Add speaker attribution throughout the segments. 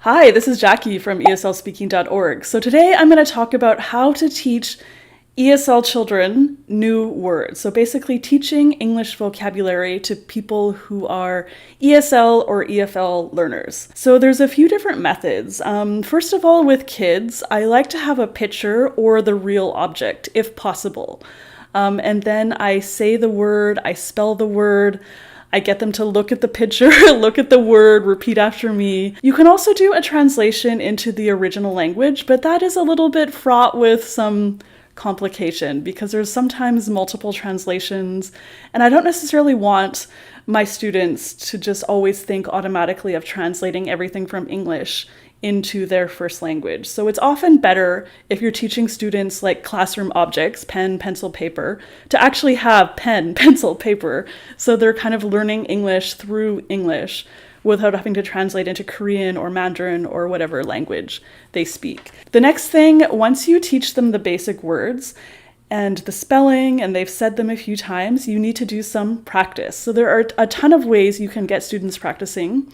Speaker 1: Hi, this is Jackie from ESLspeaking.org. So today I'm going to talk about how to teach ESL children new words. So basically teaching English vocabulary to people who are ESL or EFL learners. So there's a few different methods. First of all, with kids, I like to have a picture or the real object, if possible. And then I say the word, I spell the word, I get them to look at the picture, look at the word, repeat after me. You can also do a translation into the original language, but that is a little bit fraught with some complication because there's sometimes multiple translations, and I don't necessarily want my students to just always think automatically of translating everything from English into their first language. So it's often better if you're teaching students like classroom objects, pen, pencil, paper, to actually have pen, pencil, paper. So they're kind of learning English through English without having to translate into Korean or Mandarin or whatever language they speak. The next thing, once you teach them the basic words and the spelling, and they've said them a few times, you need to do some practice. So there are a ton of ways you can get students practicing.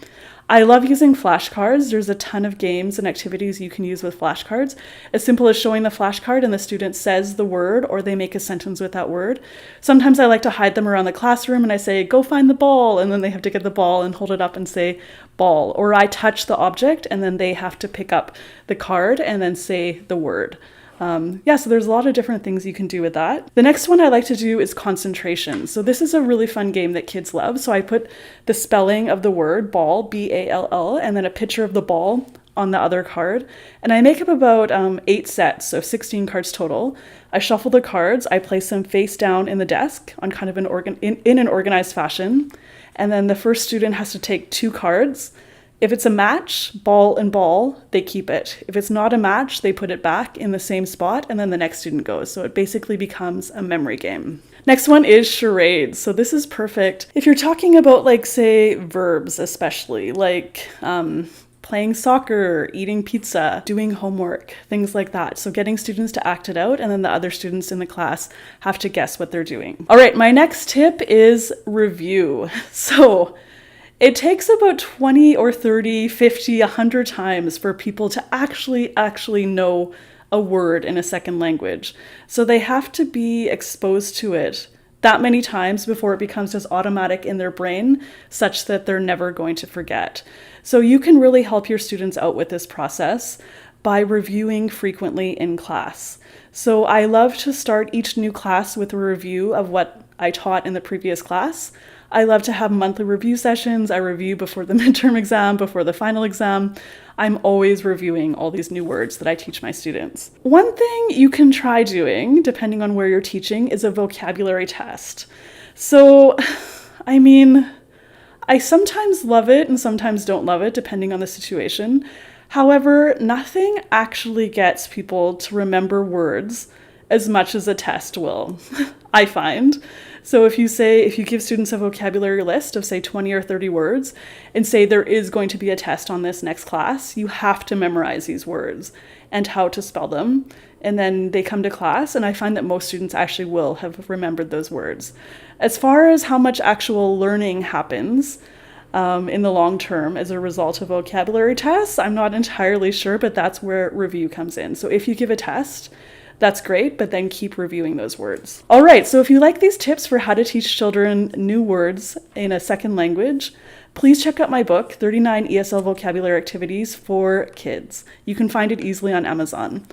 Speaker 1: I love using flashcards. There's a ton of games and activities you can use with flashcards. As simple as showing the flashcard and the student says the word or they make a sentence with that word. Sometimes I like to hide them around the classroom and I say, go find the ball, and then they have to get the ball and hold it up and say ball. Or I touch the object and then they have to pick up the card and then say the word. So there's a lot of different things you can do with that. The next one I like to do is concentration. So this is a really fun game that kids love. So I put the spelling of the word ball, B-A-L-L, and then a picture of the ball on the other card. And I make up about 8 sets, so 16 cards total. I shuffle the cards, I place them face down in the desk on kind of in an organized fashion. And then the first student has to take 2 cards. If it's a match, ball and ball, they keep it. If it's not a match, they put it back in the same spot and then the next student goes. So it basically becomes a memory game. Next one is charades. So this is perfect if you're talking about, like, say, verbs, especially like playing soccer, eating pizza, doing homework, things like that. So getting students to act it out, and then the other students in the class have to guess what they're doing. All right, my next tip is review. So it takes about 20 or 30, 50, 100 times for people to actually know a word in a second language. So they have to be exposed to it that many times before it becomes just automatic in their brain, such that they're never going to forget. So you can really help your students out with this process by reviewing frequently in class. So I love to start each new class with a review of what I taught in the previous class. I love to have monthly review sessions. I review before the midterm exam, before the final exam. I'm always reviewing all these new words that I teach my students. One thing you can try doing, depending on where you're teaching, is a vocabulary test. So, I sometimes love it and sometimes don't love it, depending on the situation. However, nothing actually gets people to remember words as much as a test will, I find. So if you give students a vocabulary list of, say, 20 or 30 words and say there is going to be a test on this next class, you have to memorize these words and how to spell them. And then they come to class, and I find that most students actually will have remembered those words. As far as how much actual learning happens in the long term as a result of vocabulary tests, I'm not entirely sure, but that's where review comes in. So if you give a test, that's great, but then keep reviewing those words. All right, so if you like these tips for how to teach children new words in a second language, please check out my book, 39 ESL Vocabulary Activities for Kids. You can find it easily on Amazon.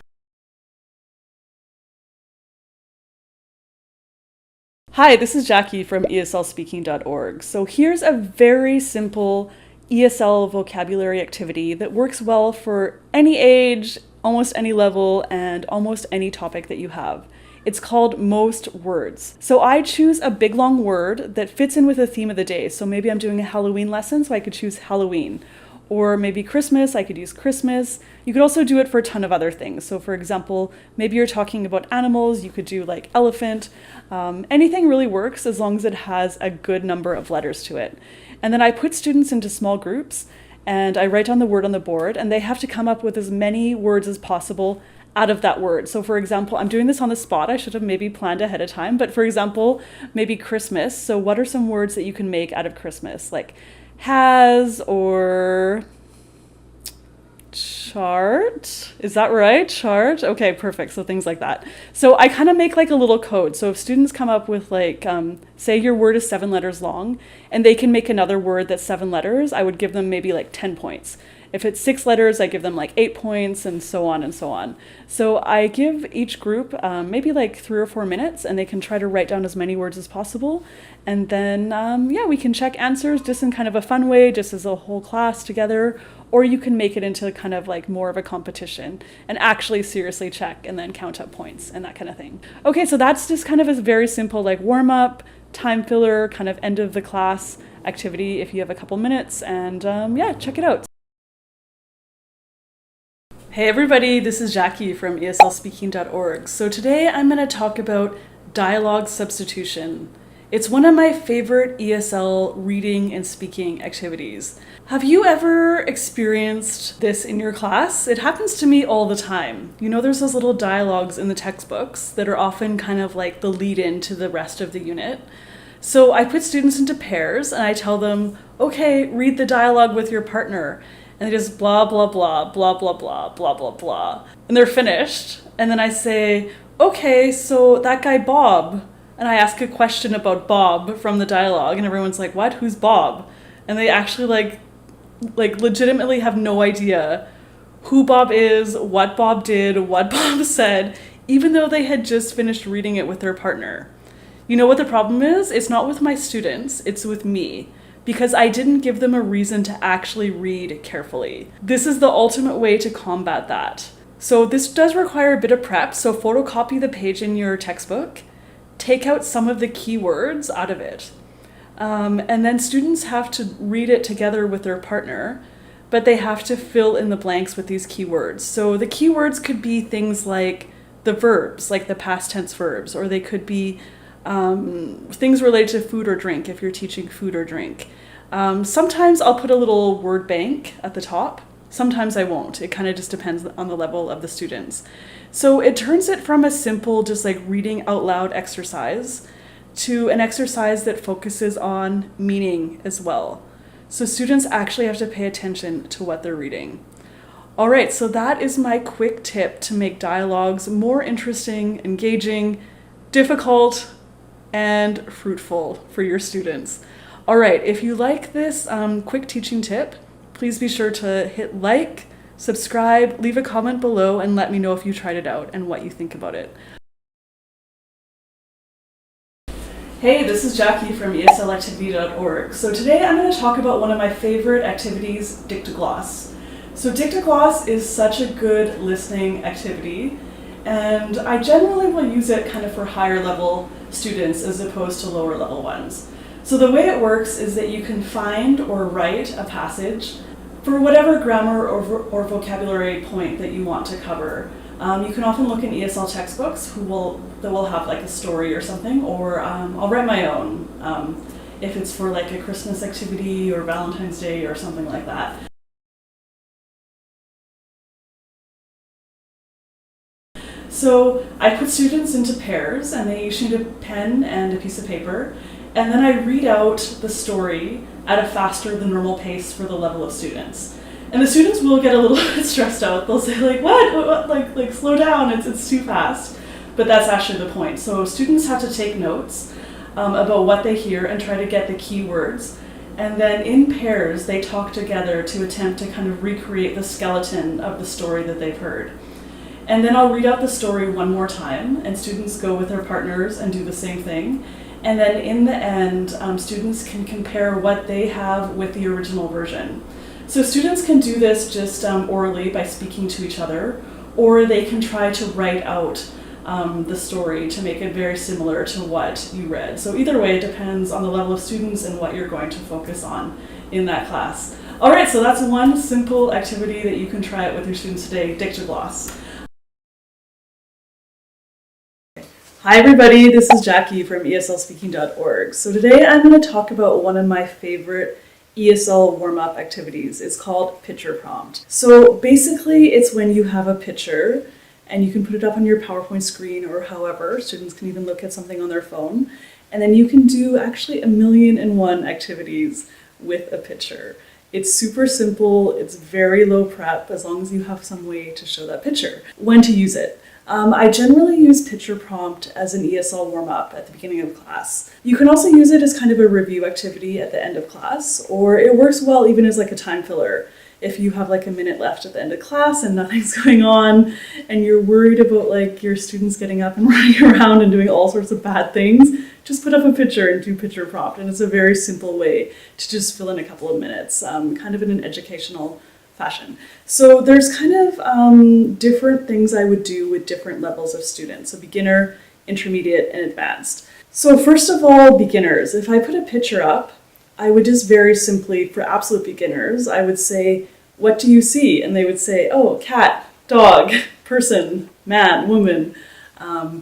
Speaker 1: Hi, this is Jackie from ESLspeaking.org. So here's a very simple ESL vocabulary activity that works well for any age, almost any level, and almost any topic that you have. It's called Most Words. So I choose a big long word that fits in with the theme of the day. So maybe I'm doing a Halloween lesson, so I could choose Halloween. Or maybe Christmas, I could use Christmas. You could also do it for a ton of other things. So for example, maybe you're talking about animals, you could do like elephant. Anything really works as long as it has a good number of letters to it. And then I put students into small groups and I write down the word on the board, and they have to come up with as many words as possible out of that word. So for example, I'm doing this on the spot. I should have maybe planned ahead of time, but for example, maybe Christmas. So what are some words that you can make out of Christmas? Like has, or chart. Is that right? Chart? Okay, perfect. So things like that. So I kind of make like a little code. So if students come up with like, say your word is 7 letters long and they can make another word that's 7 letters, I would give them maybe like 10 points. If it's 6 letters, I give them like 8 points and so on and so on. So I give each group maybe like 3 or 4 minutes and they can try to write down as many words as possible. And then, yeah, we can check answers just in kind of a fun way, just as a whole class together. Or you can make it into kind of like more of a competition and actually seriously check and then count up points and that kind of thing. Okay, so that's just kind of a very simple like warm up, time filler, kind of end of the class activity if you have a couple minutes. And yeah, check it out. Hey everybody, this is Jackie from ESLspeaking.org. So today I'm going to talk about dialogue substitution. It's one of my favorite ESL reading and speaking activities. Have you ever experienced this in your class? It happens to me all the time. You know, there's those little dialogues in the textbooks that are often kind of like the lead-in to the rest of the unit. So I put students into pairs and I tell them, okay, read the dialogue with your partner. And they just blah, blah, blah, blah, blah, blah, blah, blah, blah. And they're finished. And then I say, okay, so that guy Bob. And I ask a question about Bob from the dialogue. And everyone's like, what? Who's Bob? And they actually like legitimately have no idea who Bob is, what Bob did, what Bob said, even though they had just finished reading it with their partner. You know what the problem is? It's not with my students, it's with me. Because I didn't give them a reason to actually read carefully. This is the ultimate way to combat that. So this does require a bit of prep, so photocopy the page in your textbook, take out some of the keywords out of it. And then students have to read it together with their partner, but they have to fill in the blanks with these keywords. So the keywords could be things like the verbs, like the past tense verbs, or they could be things related to food or drink if you're teaching food or drink. Sometimes I'll put a little word bank at the top. Sometimes I won't. It kind of just depends on the level of the students. So it turns it from a simple just like reading out loud exercise to an exercise that focuses on meaning as well. So students actually have to pay attention to what they're reading. All right, so that is my quick tip to make dialogues more interesting, engaging, difficult, and fruitful for your students. All right, if you like this quick teaching tip, please be sure to hit like, subscribe, leave a comment below, and let me know if you tried it out and what you think about it. Hey, this is Jackie from ESLactivity.org. So today I'm going to talk about one of my favorite activities, Dictogloss. So Dictogloss is such a good listening activity, and I generally will use it kind of for higher level students as opposed to lower level ones. So the way it works is that you can find or write a passage for whatever grammar or vocabulary point that you want to cover. You can often look in ESL textbooks that will have like a story or something, or I'll write my own if it's for like a Christmas activity or Valentine's Day or something like that. So I put students into pairs and they each need a pen and a piece of paper, and then I read out the story at a faster than normal pace for the level of students. And the students will get a little bit stressed out. They'll say like, what? Like slow down, it's too fast. But that's actually the point. So students have to take notes about what they hear and try to get the keywords. And then in pairs, they talk together to attempt to kind of recreate the skeleton of the story that they've heard. And then I'll read out the story one more time, and students go with their partners and do the same thing. And then in the end, students can compare what they have with the original version. So students can do this just orally by speaking to each other, or they can try to write out the story to make it very similar to what you read. So either way, it depends on the level of students and what you're going to focus on in that class. All right, so that's one simple activity that you can try it with your students today, Dictogloss. Hi everybody, this is Jackie from ESLspeaking.org. So today I'm going to talk about one of my favorite ESL warm-up activities. It's called picture prompt. So basically it's when you have a picture and you can put it up on your PowerPoint screen or however. Students can even look at something on their phone. And then you can do actually 1,000,001 activities with a picture. It's super simple, it's very low prep as long as you have some way to show that picture. When to use it. I generally use picture prompt as an ESL warm-up at the beginning of class. You can also use it as kind of a review activity at the end of class, or it works well even as like a time filler. If you have like a minute left at the end of class and nothing's going on and you're worried about like your students getting up and running around and doing all sorts of bad things, just put up a picture and do picture prompt. And it's a very simple way to just fill in a couple of minutes, kind of in an educational fashion. So there's kind of different things I would do with different levels of students. So beginner, intermediate, and advanced. So first of all, beginners. If I put a picture up, I would just very simply, for absolute beginners, I would say, what do you see? And they would say, oh, cat, dog, person, man, woman,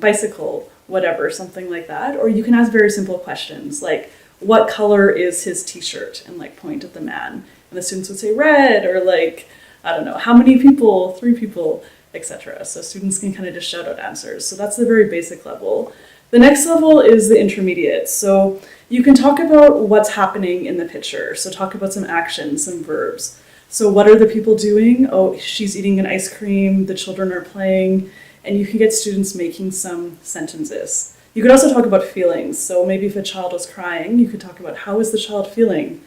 Speaker 1: bicycle, whatever, something like that. Or you can ask very simple questions like, what color is his t-shirt? And like point at the man. And the students would say red, or like, I don't know, how many people, 3 people, etc. So students can kind of just shout out answers. So that's the very basic level. The next level is the intermediate. So you can talk about what's happening in the picture. So talk about some actions, some verbs. So what are the people doing? Oh, she's eating an ice cream, the children are playing, and you can get students making some sentences. You could also talk about feelings. So maybe if a child was crying, you could talk about how is the child feeling?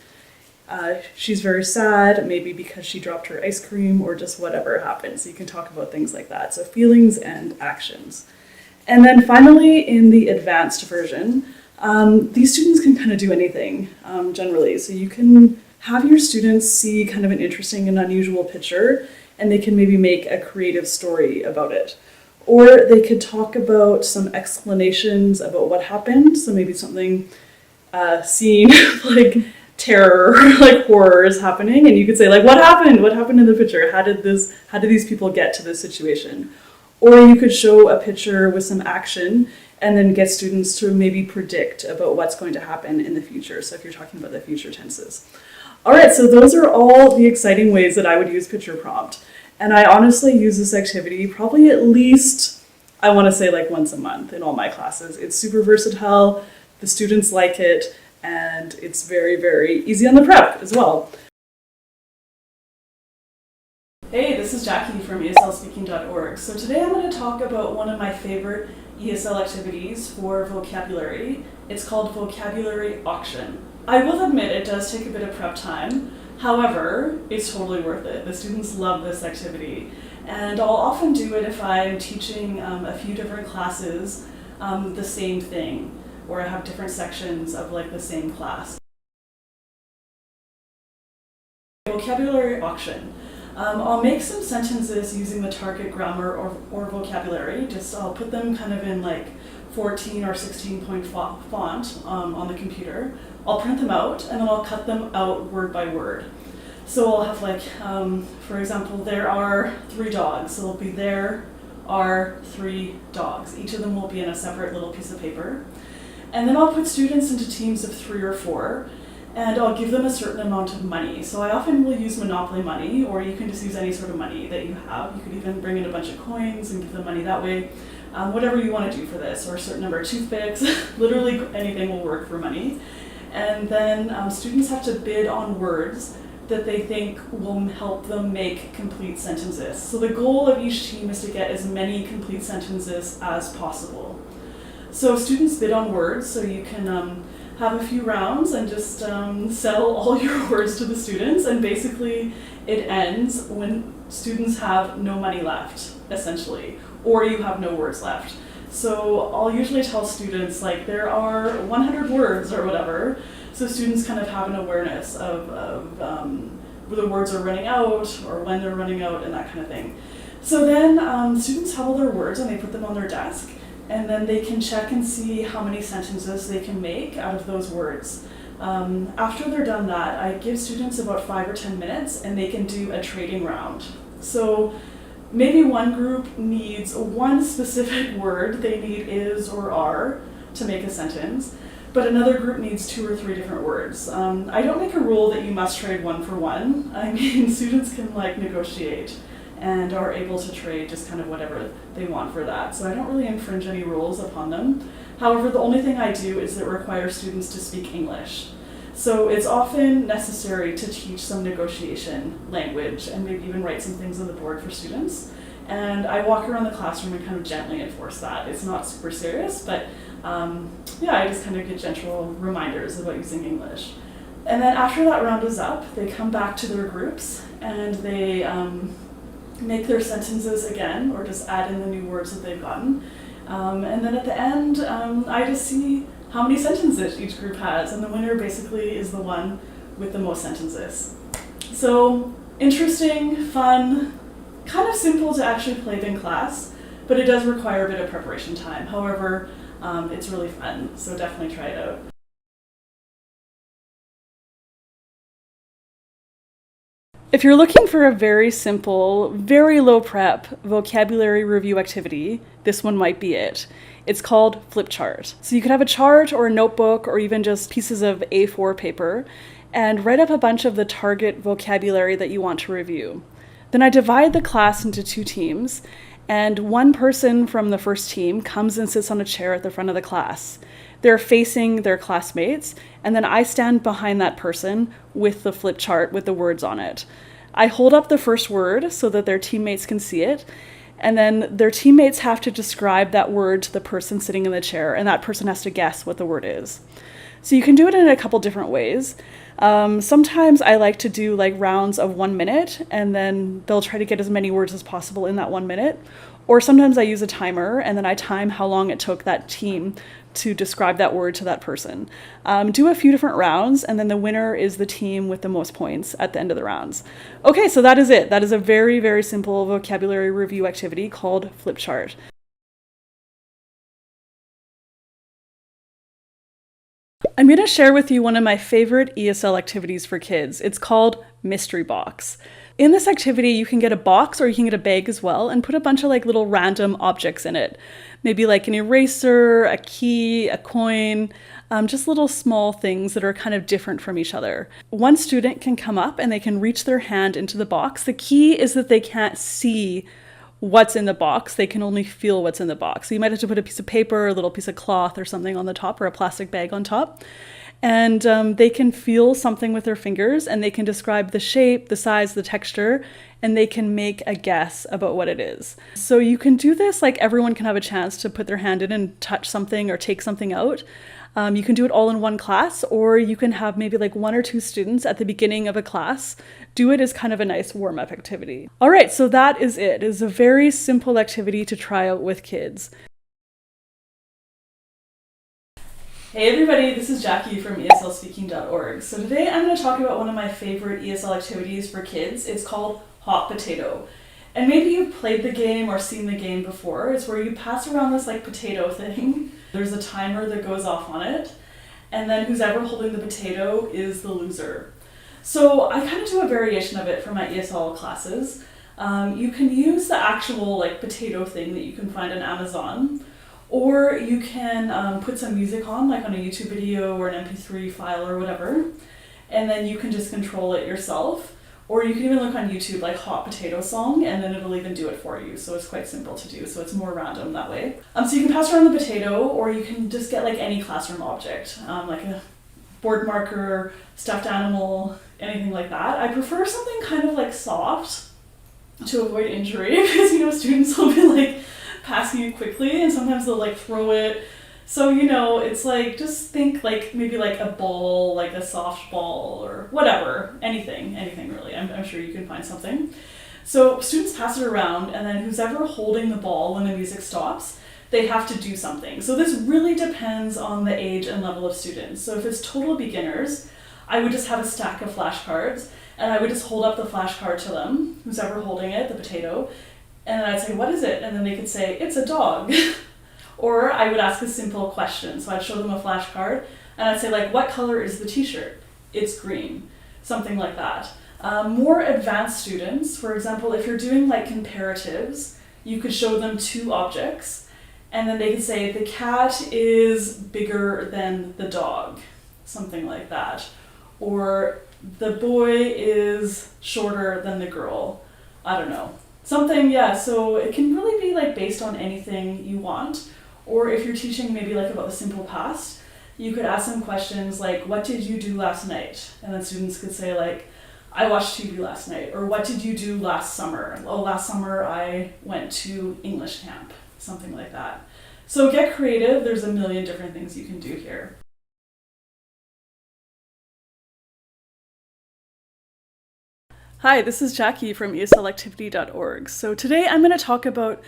Speaker 1: She's very sad, maybe because she dropped her ice cream or just whatever happened. So you can talk about things like that. So feelings and actions. And then finally, in the advanced version, these students can kind of do anything generally. So you can have your students see kind of an interesting and unusual picture, and they can maybe make a creative story about it. Or they could talk about some explanations about what happened. So maybe something seen like terror, like horror is happening, and you could say like, what happened? What happened in the picture? How did these people get to this situation? Or you could show a picture with some action and then get students to maybe predict about what's going to happen in the future. So if you're talking about the future tenses. All right, so those are all the exciting ways that I would use picture prompt. And I honestly use this activity probably at least, I want to say like once a month in all my classes. It's super versatile, the students like it, and it's very, very easy on the prep as well. Hey, this is Jackie from ESLspeaking.org. So today I'm going to talk about one of my favorite ESL activities for vocabulary. It's called Vocabulary Auction. I will admit it does take a bit of prep time. However, it's totally worth it. The students love this activity. And I'll often do it if I'm teaching a few different classes the same thing, or I have different sections of like the same class. Vocabulary auction. I'll make some sentences using the target grammar or vocabulary. I'll put them kind of in like 14 or 16 point font on the computer. I'll print them out and then I'll cut them out word by word. So I'll have like, for example, there are 3 dogs. So it'll be there are 3 dogs. Each of them will be in a separate little piece of paper. And then I'll put students into teams of 3 or 4. And I'll give them a certain amount of money. So I often will use Monopoly money, or you can just use any sort of money that you have. You could even bring in a bunch of coins and give them money that way. Whatever you want to do for this, or a certain number of toothpicks, literally anything will work for money. And then students have to bid on words that they think will help them make complete sentences. So the goal of each team is to get as many complete sentences as possible. So students bid on words, so you can have a few rounds and just sell all your words to the students, and basically it ends when students have no money left, essentially, or you have no words left. So I'll usually tell students like there are 100 words or whatever, so students kind of have an awareness of where the words are running out or when they're running out and that kind of thing. So then students have all their words and they put them on their desk, and then they can check and see how many sentences they can make out of those words. After they're done that, I give students about 5 or 10 minutes and they can do a trading round. So maybe one group needs one specific word, they need is or are to make a sentence, but another group needs 2 or 3 different words. I don't make a rule that you must trade 1 for 1. I mean, students can like negotiate and are able to trade just kind of whatever they want for that. So I don't really infringe any rules upon them. However, the only thing I do is that require students to speak English. So it's often necessary to teach some negotiation language and maybe even write some things on the board for students. And I walk around the classroom and kind of gently enforce that. It's not super serious, but I just kind of get gentle reminders about using English. And then after that round is up, they come back to their groups and they make their sentences again, or just add in the new words that they've gotten. And then at the end, I just see how many sentences each group has, and the winner basically is the one with the most sentences. So interesting, fun, kind of simple to actually play in class, but it does require a bit of preparation time. However, it's really fun, so definitely try it out. If you're looking for a very simple, very low prep vocabulary review activity, this one might be it. It's called flip chart. So you could have a chart or a notebook or even just pieces of A4 paper and write up a bunch of the target vocabulary that you want to review. Then I divide the class into 2 teams, and one person from the first team comes and sits on a chair at the front of the class. They're facing their classmates, and then I stand behind that person with the flip chart with the words on it. I hold up the first word so that their teammates can see it, and then their teammates have to describe that word to the person sitting in the chair, and that person has to guess what the word is. So you can do it in a couple different ways. Sometimes I like to do like rounds of 1 minute, and then they'll try to get as many words as possible in that 1 minute. Or sometimes I use a timer, and then I time how long it took that team to describe that word to that person. Do a few different rounds, and then the winner is the team with the most points at the end of the rounds. Okay, so that is it. That is a very, very simple vocabulary review activity called flip chart. I'm going to share with you one of my favorite ESL activities for kids. It's called Mystery Box. In this activity, you can get a box or you can get a bag as well and put a bunch of like little random objects in it. Maybe like an eraser, a key, a coin, just little small things that are kind of different from each other. One student can come up and they can reach their hand into the box. The key is that they can't see what's in the box. They can only feel what's in the box. So you might have to put a piece of paper, a little piece of cloth or something on the top, or a plastic bag on top. And they can feel something with their fingers, and they can describe the shape, the size, the texture, and they can make a guess about what it is. So you can do this, like everyone can have a chance to put their hand in and touch something or take something out. You can do it all in one class, or you can have maybe like 1 or 2 students at the beginning of a class do it as kind of a nice warm-up activity. All right, so that is it. It is a very simple activity to try out with kids. Hey everybody, this is Jackie from ESLspeaking.org. So today I'm going to talk about one of my favorite ESL activities for kids. It's called Hot Potato. And maybe you've played the game or seen the game before. It's where you pass around this like potato thing. There's a timer that goes off on it. And then who's ever holding the potato is the loser. So I kind of do a variation of it for my ESL classes. You can use the actual like potato thing that you can find on Amazon. Or you can put some music on, like on a YouTube video or an MP3 file or whatever, and then you can just control it yourself. Or you can even look on YouTube, like hot potato song, and then it'll even do it for you. So it's quite simple to do, so it's more random that way. So you can pass around the potato, or you can just get like any classroom object, like a board marker, stuffed animal, anything like that. I prefer something kind of like soft to avoid injury, because students will be like passing it quickly, and sometimes they'll like throw it. So it's like, just think like maybe like a ball, like a soft ball or whatever, anything really. I'm sure you can find something. So students pass it around, and then who's ever holding the ball when the music stops, they have to do something. So this really depends on the age and level of students. So if it's total beginners, I would just have a stack of flashcards, and I would just hold up the flashcard to them, who's ever holding it, the potato, and then I'd say, what is it? And then they could say, it's a dog. Or I would ask a simple question. So I'd show them a flashcard, and I'd say, like, what color is the t-shirt? It's green. Something like that. More advanced students, for example, if you're doing like comparatives, you could show them 2 objects, and then they could say, the cat is bigger than the dog. Something like that. Or the boy is shorter than the girl. I don't know. Something, yeah, so it can really be like based on anything you want. Or if you're teaching maybe like about the simple past, you could ask them questions like, what did you do last night? And then students could say like, I watched TV last night. Or what did you do last summer? Oh, last summer I went to English camp, something like that. So get creative. There's a million different things you can do here. Hi, this is Jackie from ESLactivity.org. So today I'm going to talk about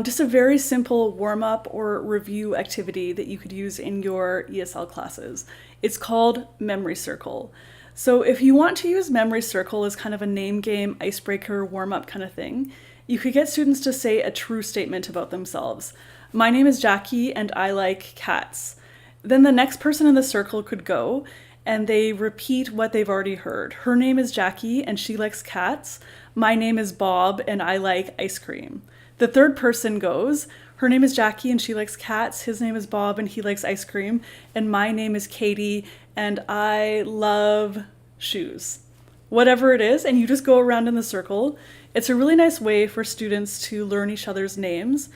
Speaker 1: just a very simple warm-up or review activity that you could use in your ESL classes. It's called Memory Circle. So if you want to use Memory Circle as kind of a name game, icebreaker, warm-up kind of thing, you could get students to say a true statement about themselves. My name is Jackie and I like cats. Then the next person in the circle could go and they repeat what they've already heard. Her name is Jackie and she likes cats. My name is Bob and I like ice cream. The third person goes, her name is Jackie and she likes cats. His name is Bob and he likes ice cream. And my name is Katie and I love shoes. Whatever it is, and you just go around in the circle. It's a really nice way for students to learn each other's names.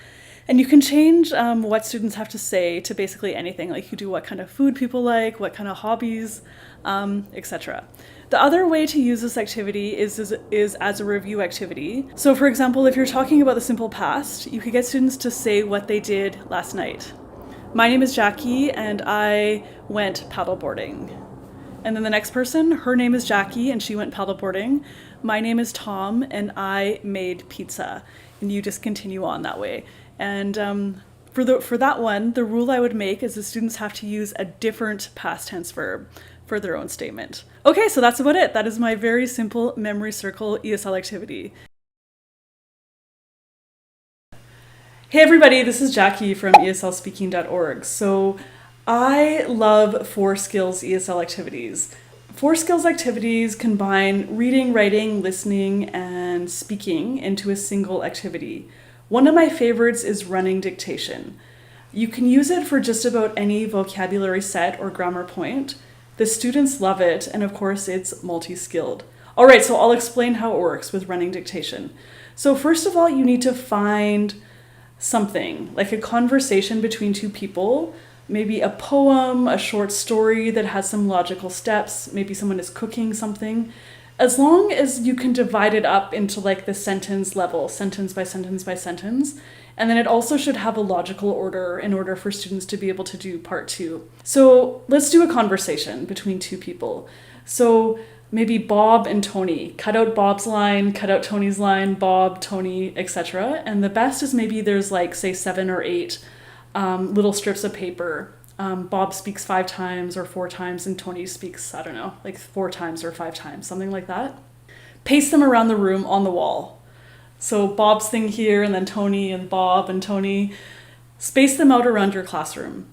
Speaker 1: And you can change what students have to say to basically anything, like you do what kind of food people like, what kind of hobbies, etc. The other way to use this activity is as a review activity. So for example, if you're talking about the simple past, you could get students to say what they did last night. My name is Jackie and I went paddleboarding. And then the next person, her name is Jackie and she went paddleboarding. My name is Tom and I made pizza. And you just continue on that way. And for that one, the rule I would make is the students have to use a different past tense verb for their own statement. Okay, so that's about it. That is my very simple Memory Circle ESL activity. Hey everybody, this is Jackie from ESLspeaking.org. So I love 4 Skills ESL activities. 4 Skills activities combine reading, writing, listening, and speaking into a single activity. One of my favorites is running dictation. You can use it for just about any vocabulary set or grammar point. The students love it, and of course it's multi-skilled. All right, so I'll explain how it works with running dictation. So first of all, you need to find something, like a conversation between 2 people, maybe a poem, a short story that has some logical steps, maybe someone is cooking something. As long as you can divide it up into like the sentence level, sentence by sentence by sentence, and then it also should have a logical order in order for students to be able to do part 2. So let's do a conversation between 2 people. So maybe Bob and Tony. Cut out Bob's line, cut out Tony's line, Bob, Tony, etc. And the best is maybe there's like, say, 7 or 8 little strips of paper. Bob speaks 5 times or 4 times and Tony speaks, I don't know, like 4 times or 5 times, something like that. Paste them around the room on the wall. So Bob's thing here and then Tony and Bob and Tony. Space them out around your classroom.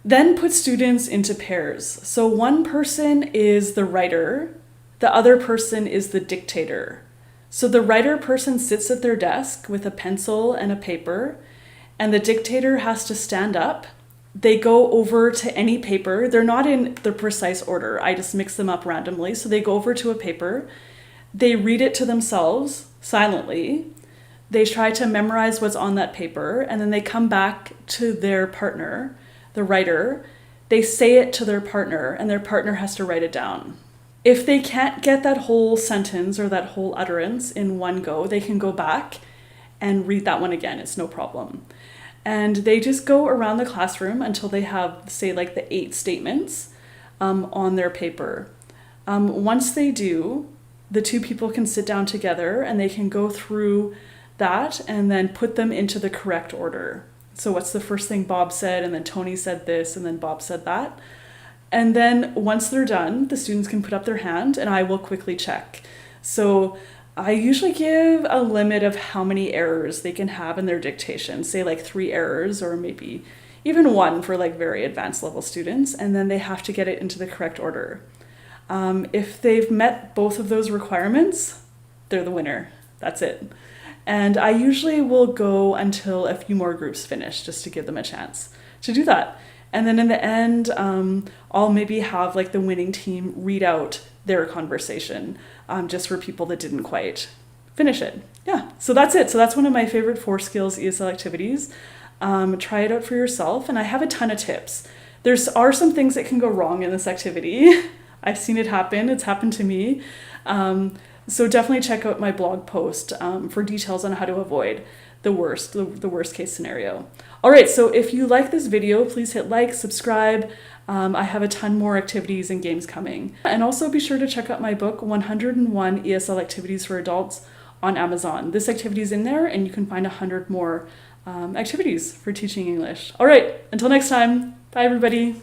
Speaker 1: Then put students into pairs. So one person is the writer, the other person is the dictator. So the writer person sits at their desk with a pencil and a paper, and the dictator has to stand up. They go over to any paper. They're not in the precise order. I just mix them up randomly. So they go over to a paper. They read it to themselves silently. They try to memorize what's on that paper, and then they come back to their partner, the writer. They say it to their partner, and their partner has to write it down. If they can't get that whole sentence or that whole utterance in one go, they can go back and read that one again. It's no problem. And they just go around the classroom until they have, say, like the 8 statements on their paper. Once they do, the 2 people can sit down together and they can go through that and then put them into the correct order. So what's the first thing Bob said, and then Tony said this, and then Bob said that. And then once they're done, the students can put up their hand and I will quickly check. So I usually give a limit of how many errors they can have in their dictation, say like 3 errors or maybe even 1 for like very advanced level students, and then they have to get it into the correct order. If they've met both of those requirements, they're the winner. That's it. And I usually will go until a few more groups finish just to give them a chance to do that. And then in the end, I'll maybe have like the winning team read out their conversation just for people that didn't quite finish it. Yeah, so that's it. So that's one of my favorite 4 Skills ESL activities. Try it out for yourself. And I have a ton of tips. There are some things that can go wrong in this activity. I've seen it happen. It's happened to me. So definitely check out my blog post for details on how to avoid the worst case scenario. All right, so if you like this video, please hit like, subscribe. I have a ton more activities and games coming. And also be sure to check out my book, 101 ESL Activities for Adults, on Amazon. This activity is in there, and you can find 100 more activities for teaching English. All right, until next time, bye everybody.